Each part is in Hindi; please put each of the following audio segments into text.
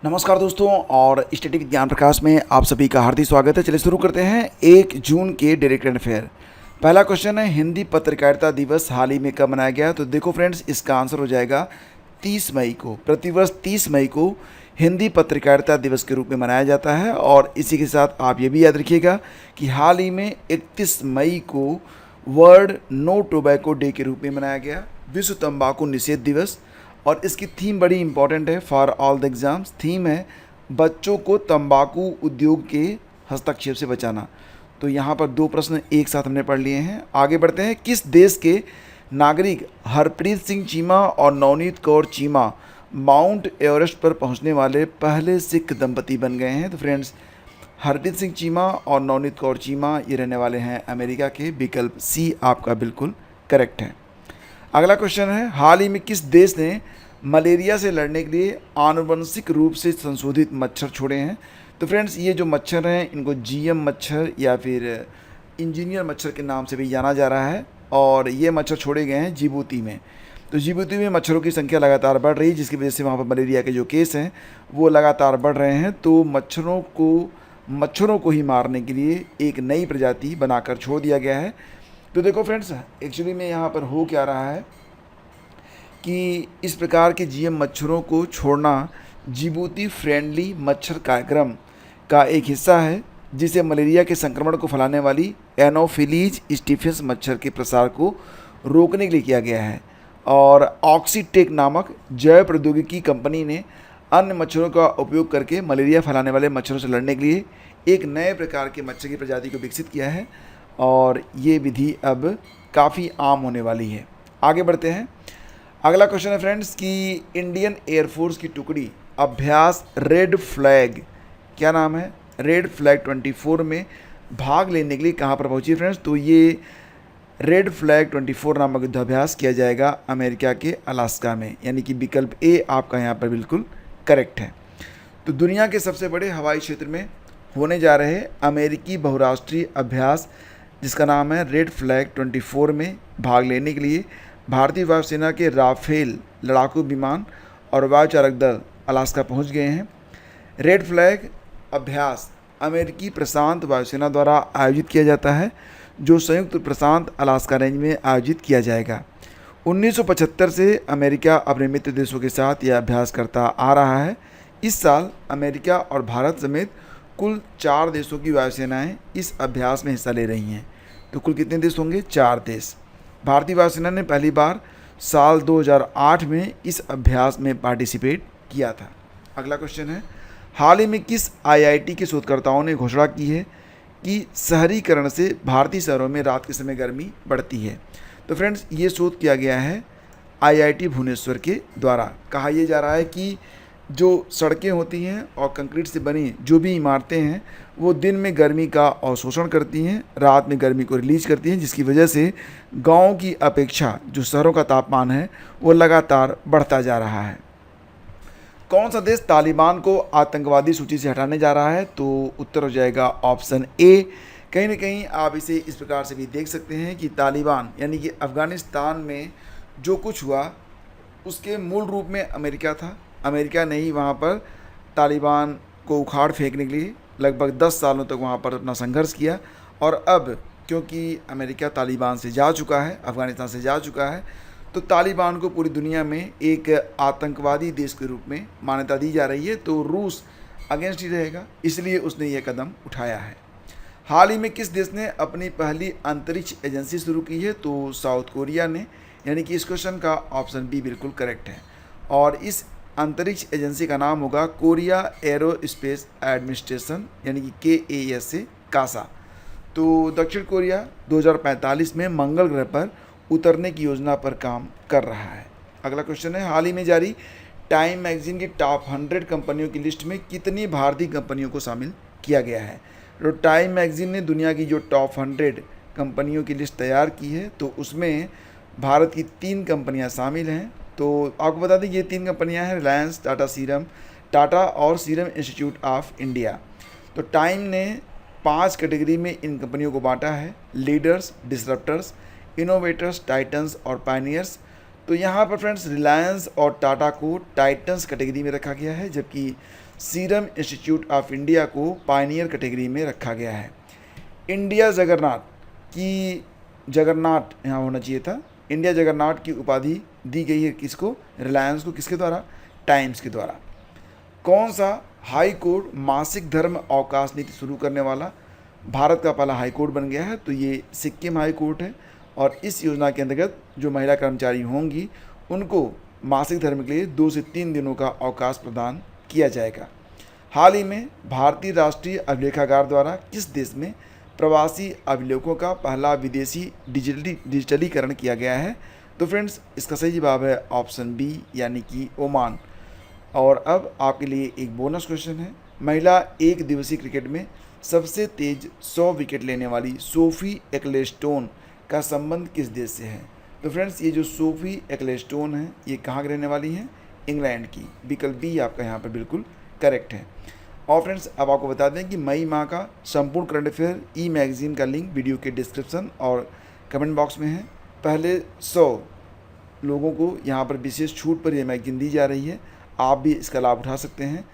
नमस्कार दोस्तों और स्टैटिक ज्ञान प्रकाश में आप सभी का हार्दिक स्वागत है। चलिए शुरू करते हैं 1 जून के डायरेक्ट करंट अफेयर। पहला क्वेश्चन है, हिंदी पत्रकारिता दिवस हाल ही में कब मनाया गया? तो देखो फ्रेंड्स, इसका आंसर हो जाएगा 30 मई को। प्रतिवर्ष 30 मई को हिंदी पत्रकारिता दिवस के रूप में मनाया जाता है। और इसी के साथ आप ये भी याद रखिएगा कि हाल ही में 31 मई को वर्ल्ड नो टोबैको डे के रूप में मनाया गया, विश्व तंबाकू निषेध दिवस। और इसकी थीम बड़ी इंपॉर्टेंट है for all the exams. Theme है बच्चों को तंबाकू उद्योग के हस्तक्षेप से बचाना। तो यहाँ पर 2 प्रश्न एक साथ हमने पढ़ लिए हैं। आगे बढ़ते हैं। किस देश के नागरिक हरप्रीत सिंह चीमा और नवनीत कौर चीमा माउंट एवरेस्ट पर पहुँचने वाले पहले सिख दंपति बन गए हैं? तो फ्रेंड्स, हरप्रीत सिंह चीमा और नवनीत कौर चीमा ये रहने वाले हैं अमेरिका के। विकल्प सी आपका बिल्कुल करेक्ट है। अगला क्वेश्चन है, हाल ही में किस देश ने मलेरिया से लड़ने के लिए आनुवंशिक रूप से संशोधित मच्छर छोड़े हैं? तो फ्रेंड्स, ये जो मच्छर हैं इनको जीएम मच्छर या फिर इंजीनियर मच्छर के नाम से भी जाना जा रहा है। और ये मच्छर छोड़े गए हैं जिबूती में। तो जिबूती में मच्छरों की संख्या लगातार बढ़ रही है, जिसकी वजह से वहाँ पर मलेरिया के जो केस हैं वो लगातार बढ़ रहे हैं। तो मच्छरों को ही मारने के लिए एक नई प्रजाति बनाकर छोड़ दिया गया है। तो देखो फ्रेंड्स, एक्चुअली में यहाँ पर हो क्या रहा है कि इस प्रकार के जीएम मच्छरों को छोड़ना जिबूती फ्रेंडली मच्छर कार्यक्रम का एक हिस्सा है, जिसे मलेरिया के संक्रमण को फैलाने वाली एनोफिलीज स्टिफिस मच्छर के प्रसार को रोकने के लिए किया गया है। और ऑक्सीटेक नामक जैव प्रौद्योगिकी कंपनी ने अन्य मच्छरों का उपयोग करके मलेरिया फैलाने वाले मच्छरों से लड़ने के लिए एक नए प्रकार के मच्छर की प्रजाति को विकसित किया है। और ये विधि अब काफ़ी आम होने वाली है। आगे बढ़ते हैं। अगला क्वेश्चन है फ्रेंड्स कि इंडियन एयरफोर्स की टुकड़ी अभ्यास रेड फ्लैग, क्या नाम है, रेड फ्लैग 24 में भाग लेने के लिए कहाँ पर पहुंची फ्रेंड्स? तो ये रेड फ्लैग 24 नामक युद्धाभ्यास किया जाएगा अमेरिका के अलास्का में, यानी कि विकल्प ए आपका यहाँ पर बिल्कुल करेक्ट है। तो दुनिया के सबसे बड़े हवाई क्षेत्र में होने जा रहे अमेरिकी बहुराष्ट्रीय अभ्यास जिसका नाम है रेड फ्लैग 24 में भाग लेने के लिए भारतीय वायुसेना के राफेल लड़ाकू विमान और वायुचालक दल अलास्का पहुंच गए हैं। रेड फ्लैग अभ्यास अमेरिकी प्रशांत वायुसेना द्वारा आयोजित किया जाता है, जो संयुक्त प्रशांत अलास्का रेंज में आयोजित किया जाएगा। 1975 से अमेरिका अपने मित्र देशों के साथ यह अभ्यास करता आ रहा है। इस साल अमेरिका और भारत समेत कुल 4 देशों की वायुसेनाएं इस अभ्यास में हिस्सा ले रही हैं। तो कुल कितने देश होंगे? 4 देश। भारतीय वायुसेना ने पहली बार साल 2008 में इस अभ्यास में पार्टिसिपेट किया था। अगला क्वेश्चन है, हाल ही में किस आईआईटी के शोधकर्ताओं ने घोषणा की है कि शहरीकरण से भारतीय शहरों में रात के समय गर्मी बढ़ती है? तो फ्रेंड्स, ये शोध किया गया है आईआईटी भुवनेश्वर के द्वारा। कहा यह जा रहा है कि जो सड़कें होती हैं और कंक्रीट से बनी जो भी इमारतें हैं वो दिन में गर्मी का अवशोषण करती हैं, रात में गर्मी को रिलीज करती हैं, जिसकी वजह से गांव की अपेक्षा जो शहरों का तापमान है वो लगातार बढ़ता जा रहा है। कौन सा देश तालिबान को आतंकवादी सूची से हटाने जा रहा है? तो उत्तर हो जाएगा ऑप्शन ए। कहीं ना कहीं आप इसे इस प्रकार से भी देख सकते हैं कि तालिबान यानी कि अफ़गानिस्तान में जो कुछ हुआ उसके मूल रूप में अमेरिका था। अमेरिका ने ही वहाँ पर तालिबान को उखाड़ फेंकने के लिए लगभग 10 सालों तक वहाँ पर अपना संघर्ष किया। और अब क्योंकि अमेरिका तालिबान से जा चुका है, अफ़गानिस्तान से जा चुका है, तो तालिबान को पूरी दुनिया में एक आतंकवादी देश के रूप में मान्यता दी जा रही है। तो रूस अगेंस्ट ही रहेगा, इसलिए उसने यह कदम उठाया है। हाल ही में किस देश ने अपनी पहली अंतरिक्ष एजेंसी शुरू की है? तो साउथ कोरिया ने, यानी कि इस क्वेश्चन का ऑप्शन बी बिल्कुल करेक्ट है। और इस अंतरिक्ष एजेंसी का नाम होगा कोरिया एरोस्पेस एडमिनिस्ट्रेशन, यानी कि KASA कासा। तो दक्षिण कोरिया 2045 में मंगल ग्रह पर उतरने की योजना पर काम कर रहा है। अगला क्वेश्चन है, हाल ही में जारी टाइम मैगजीन की टॉप 100 कंपनियों की लिस्ट में कितनी भारतीय कंपनियों को शामिल किया गया है? तो टाइम मैगजीन ने दुनिया की जो टॉप 100 कंपनियों की लिस्ट तैयार की है, तो उसमें भारत की 3 कंपनियां शामिल हैं। तो आपको बता दें ये 3 कंपनियां हैं रिलायंस, टाटा और सीरम इंस्टीट्यूट ऑफ इंडिया। तो टाइम ने 5 कैटेगरी में इन कंपनियों को बांटा है, लीडर्स, डिसरप्टर्स, इनोवेटर्स, टाइटन्स और पायनियर्स। तो यहाँ पर फ्रेंड्स रिलायंस और टाटा को टाइटन्स कैटेगरी में रखा गया है, जबकि सीरम इंस्टीट्यूट ऑफ इंडिया को पायनियर कैटेगरी में रखा गया है। इंडिया जगरनाथ की जगरनाट यहाँ होना चाहिए था, इंडिया जगरनाट की उपाधि दी गई है किसको? रिलायंस को। किसके द्वारा? टाइम्स के द्वारा। कौन सा हाई कोर्ट मासिक धर्म अवकाश नीति शुरू करने वाला भारत का पहला हाई कोर्ट बन गया है? तो ये सिक्किम हाई कोर्ट है, और इस योजना के अंतर्गत जो महिला कर्मचारी होंगी उनको मासिक धर्म के लिए 2 से 3 दिनों का अवकाश प्रदान किया जाएगा। हाल ही में भारतीय राष्ट्रीय अभिलेखागार द्वारा किस देश में प्रवासी अभिलेखों का पहला विदेशी डिजिटलीकरण किया गया है? तो फ्रेंड्स इसका सही जवाब है ऑप्शन बी, यानी कि ओमान। और अब आपके लिए एक बोनस क्वेश्चन है। महिला एक दिवसीय क्रिकेट में सबसे तेज 100 विकेट लेने वाली सोफी एक्लेस्टोन का संबंध किस देश से है? तो फ्रेंड्स ये जो सोफी एक्लेस्टोन है ये कहाँ की रहने वाली है? इंग्लैंड की। विकल्प बी आपका यहाँ पर बिल्कुल करेक्ट है। और फ्रेंड्स अब आपको बता दें कि मई माह का संपूर्ण करंट अफेयर ई मैगजीन का लिंक वीडियो के डिस्क्रिप्शन और कमेंट बॉक्स में है। पहले 100 लोगों को यहाँ पर विशेष छूट पर यह मैगजीन दी जा रही है, आप भी इसका लाभ उठा सकते हैं।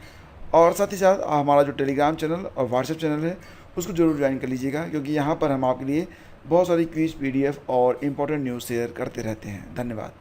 और साथ ही साथ हमारा जो टेलीग्राम चैनल और व्हाट्सएप चैनल है उसको जरूर ज्वाइन कर लीजिएगा, क्योंकि यहाँ पर हम आपके लिए बहुत सारी क्विज PDF और इम्पोर्टेंट न्यूज़ शेयर करते रहते हैं। धन्यवाद।